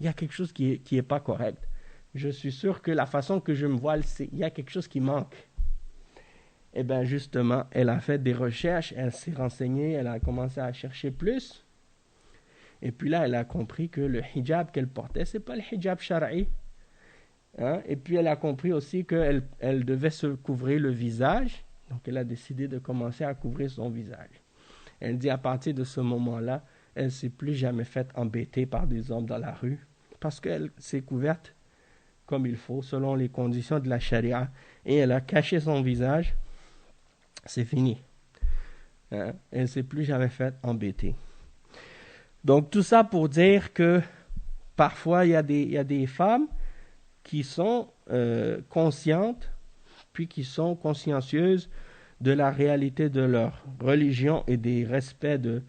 Il y a quelque chose qui est pas correct. Je suis sûr que la façon que je me voile, il y a quelque chose qui manque. Eh bien, justement, elle a fait des recherches, elle s'est renseignée, elle a commencé à chercher plus. Et puis là, elle a compris que le hijab qu'elle portait, c'est pas le hijab shara'i. Hein? Et puis elle a compris aussi qu'elle devait se couvrir le visage. Donc elle a décidé de commencer à couvrir son visage. Elle dit à partir de ce moment-là, elle ne s'est plus jamais faite embêter par des hommes dans la rue parce qu'elle s'est couverte comme il faut, selon les conditions de la charia. Et elle a caché son visage. C'est fini. Hein? Elle ne s'est plus jamais faite embêter. Donc tout ça pour dire que parfois il y a des femmes qui sont conscientes, puis qui sont consciencieuses de la réalité de leur religion et des respects de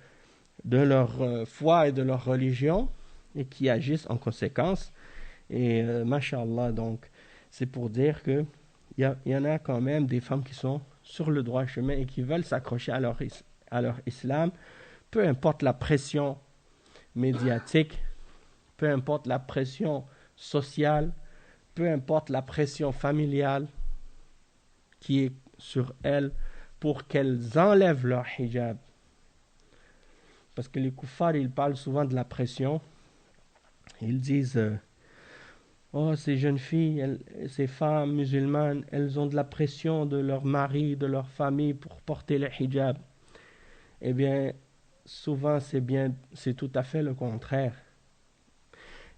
leur foi et de leur religion, et qui agissent en conséquence. Et mashallah, donc c'est pour dire que il y en a quand même des femmes qui sont sur le droit chemin et qui veulent s'accrocher à leur islam, peu importe la pression médiatique, peu importe la pression sociale, peu importe la pression familiale qui est sur elles pour qu'elles enlèvent leur hijab. Parce que les kuffars, ils parlent souvent de la pression. Ils disent oh, ces jeunes filles, ces femmes musulmanes, elles ont de la pression de leur mari, de leur famille pour porter le hijab. Eh bien, souvent, c'est tout à fait le contraire.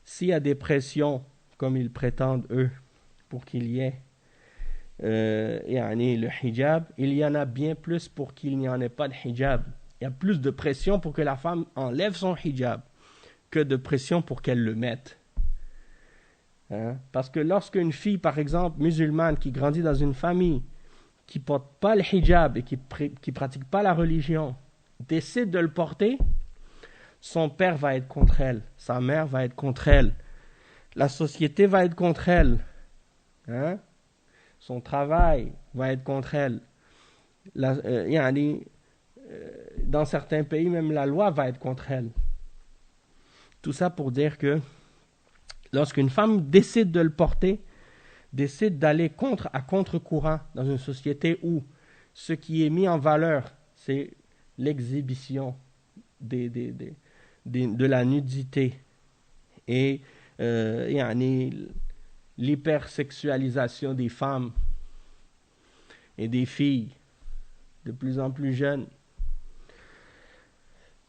S'il y a des pressions, comme ils prétendent eux, pour qu'il y ait le hijab, il y en a bien plus pour qu'il n'y en ait pas de hijab. Il y a plus de pression pour que la femme enlève son hijab que de pression pour qu'elle le mette. Hein? Parce que lorsque une fille, par exemple, musulmane, qui grandit dans une famille, qui ne porte pas le hijab et qui ne pratique pas la religion, décide de le porter, son père va être contre elle, sa mère va être contre elle, la société va être contre elle, hein? Son travail va être contre elle. Dans certains pays, même la loi va être contre elle. Tout ça pour dire que lorsqu'une femme décide de le porter, décide d'aller à contre-courant dans une société où ce qui est mis en valeur, c'est l'exhibition de la nudité et l'hypersexualisation des femmes et des filles de plus en plus jeunes.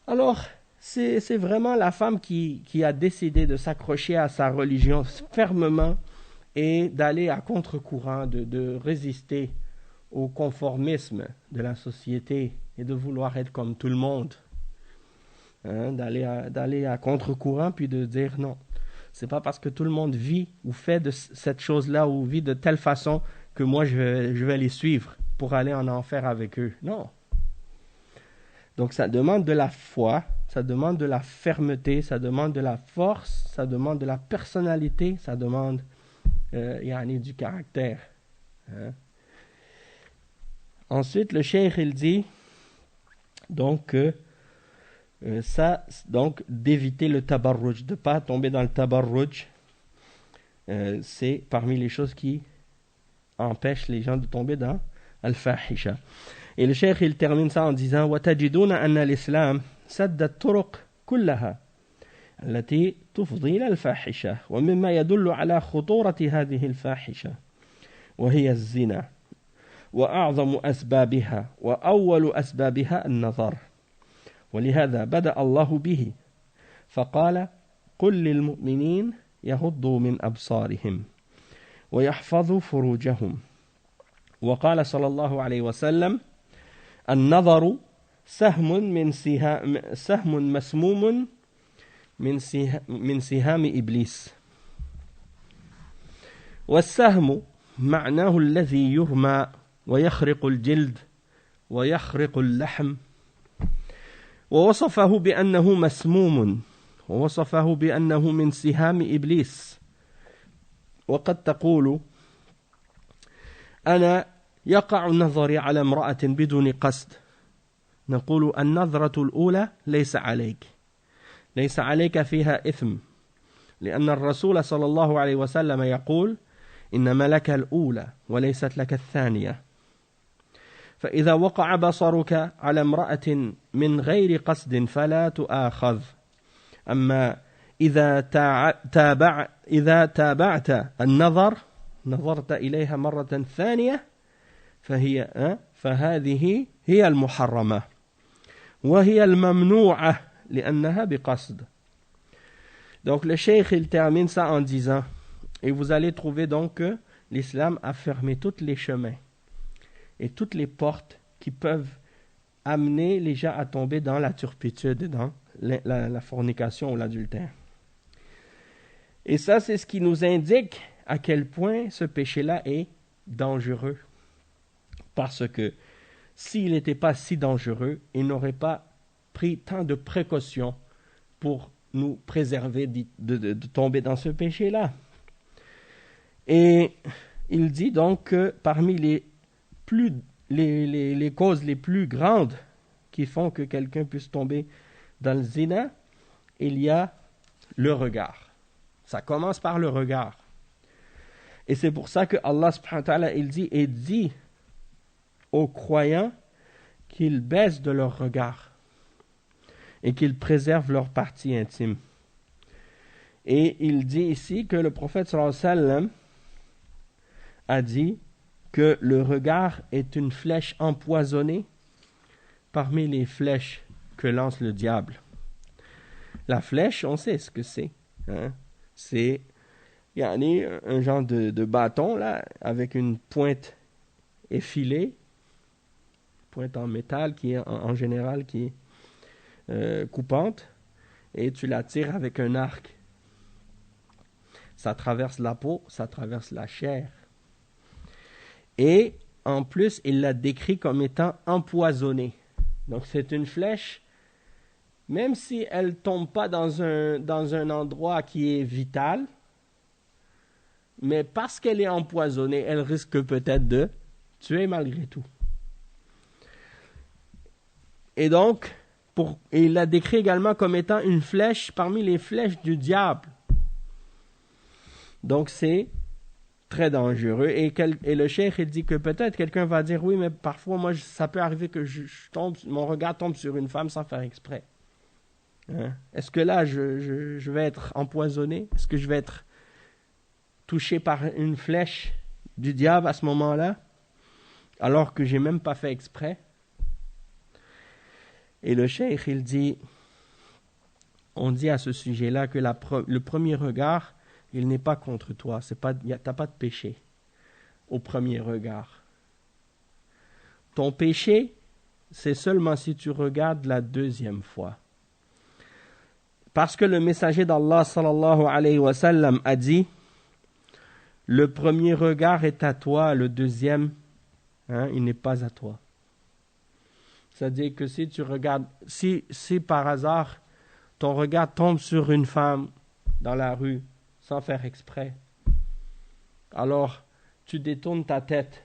Alors, c'est vraiment la femme qui a décidé de s'accrocher à sa religion fermement et d'aller à contre-courant, de résister au conformisme de la société et de vouloir être comme tout le monde. Hein, d'aller à contre-courant puis de dire non. C'est pas parce que tout le monde vit ou fait de cette chose-là ou vit de telle façon que moi je vais les suivre pour aller en enfer avec eux. Non. Donc ça demande de la foi, ça demande de la fermeté, ça demande de la force, ça demande de la personnalité, ça demande du caractère. Hein. Ensuite, le cheikh il dit donc donc d'éviter le tabarruj, de ne pas tomber dans le tabarruj, c'est parmi les choses qui empêchent les gens de tomber dans al-fahisha. Et le cheikh il termine ça en disant وَتَجِدُونَ أَنَّ الْإِسْلَامَ سَدَّ الطُّرُقَ كُلَّهَا التي تفضي إلى الفاحشة ومما يدل على خطورة هذه الفاحشة وهي الزنا وأعظم أسبابها وأول أسبابها النظر ولهذا بدأ الله به فقال قل للمؤمنين يغضوا من أبصارهم ويحفظوا فروجهم وقال صلى الله عليه وسلم النظر سهم مسموم من سهام إبليس. والسهم معناه الذي يرمى ويخرق الجلد ويخرق اللحم، ووصفه بأنه مسموم، ووصفه بأنه من سهام إبليس. وقد تقول أنا يقع نظري على امرأة بدون قصد، نقول النظرة الأولى ليس عليك فيها إثم، لأن الرسول صلى الله عليه وسلم يقول إنما لك الأولى وليست لك الثانية. فإذا وقع بصرك على امرأة من غير قصد فلا تؤاخذ. أما إذا تابعت النظر، نظرت إليها مرة ثانية، فهذه هي المحرمة وهي الممنوعة لأنها بقصد. Donc le cheikh il termine ça en disant, et vous allez trouver donc que l'islam a fermé tous les chemins et toutes les portes qui peuvent amener les gens à tomber dans la turpitude, dans la fornication ou l'adultère. Et ça, c'est ce qui nous indique à quel point ce péché-là est dangereux. Parce que s'il n'était pas si dangereux, il n'aurait pas pris tant de précautions pour nous préserver de tomber dans ce péché-là. Et il dit donc que parmi les causes les plus grandes qui font que quelqu'un puisse tomber dans le zina, il y a le regard. Ça commence par le regard. Et c'est pour ça que Allah subhanahu wa ta'ala il dit aux croyants qu'ils baissent de leur regard et qu'ils préservent leur partie intime. Et il dit ici que le prophète sallallahu alayhi wa sallam a dit que le regard est une flèche empoisonnée parmi les flèches que lance le diable. La flèche, on sait ce que c'est. C'est un genre de bâton là, avec une pointe effilée, pointe en métal qui est en général qui est coupante, et tu la tires avec un arc. Ça traverse la peau, ça traverse la chair. Et en plus, il l'a décrit comme étant empoisonnée. Donc c'est une flèche, même si elle ne tombe pas dans un endroit qui est vital, mais parce qu'elle est empoisonnée, elle risque peut-être de tuer malgré tout. Et donc, il l'a décrit également comme étant une flèche parmi les flèches du diable. Donc c'est très dangereux. Et le cheikh il dit que peut-être quelqu'un va dire oui, mais parfois moi ça peut arriver que mon regard tombe sur une femme sans faire exprès. Est-ce que là je vais être empoisonné? Est-ce que je vais être touché par une flèche du diable à ce moment-là, alors que j'ai même pas fait exprès? Et le cheikh il dit, on dit à ce sujet-là que le premier regard, il n'est pas contre toi, t'as pas de péché au premier regard. Ton péché, c'est seulement si tu regardes la deuxième fois. Parce que le messager d'Allah sallallahu alayhi wa sallam a dit, le premier regard est à toi, le deuxième, il n'est pas à toi. C'est-à-dire que si tu regardes, si par hasard ton regard tombe sur une femme dans la rue sans faire exprès, alors tu détournes ta tête,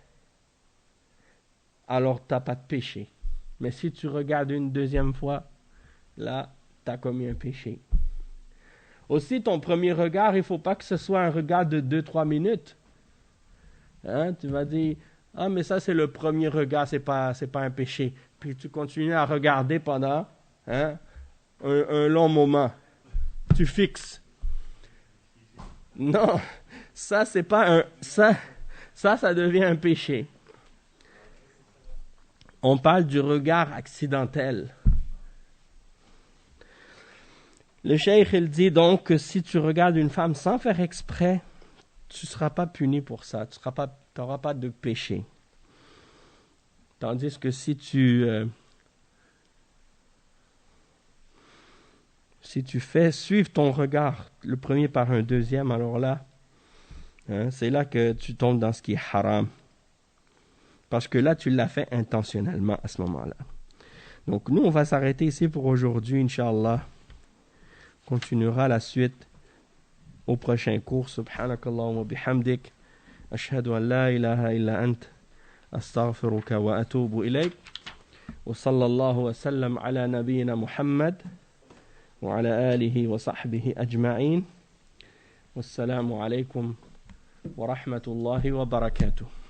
alors tu n'as pas de péché. Mais si tu regardes une deuxième fois, là, tu as commis un péché. Aussi, ton premier regard, il ne faut pas que ce soit un regard de 2-3 minutes. Tu vas dire, mais ça c'est le premier regard, c'est pas un péché. Puis tu continues à regarder pendant un long moment. Tu fixes. Non, ça c'est pas ça devient un péché. On parle du regard accidentel. Le cheikh il dit donc que si tu regardes une femme sans faire exprès, tu ne seras pas puni pour ça, tu n'auras pas de péché. Tandis que si tu si tu fais suivre ton regard, le premier par un deuxième, alors là, c'est là que tu tombes dans ce qui est haram. Parce que là, tu l'as fait intentionnellement à ce moment-là. Donc nous, on va s'arrêter ici pour aujourd'hui, Inch'Allah. On continuera la suite au prochain cours. Subhanakallahumma bihamdik. Ashhadu an la ilaha illa ant. Astaghfiruka wa atubu ilayk. Wa sallallahu wa sallam ala nabiyyina Muhammad. Wa ala alihi wa sahbihi ajma'in. Wassalamu alaykum wa rahmatullahi wa barakatuh.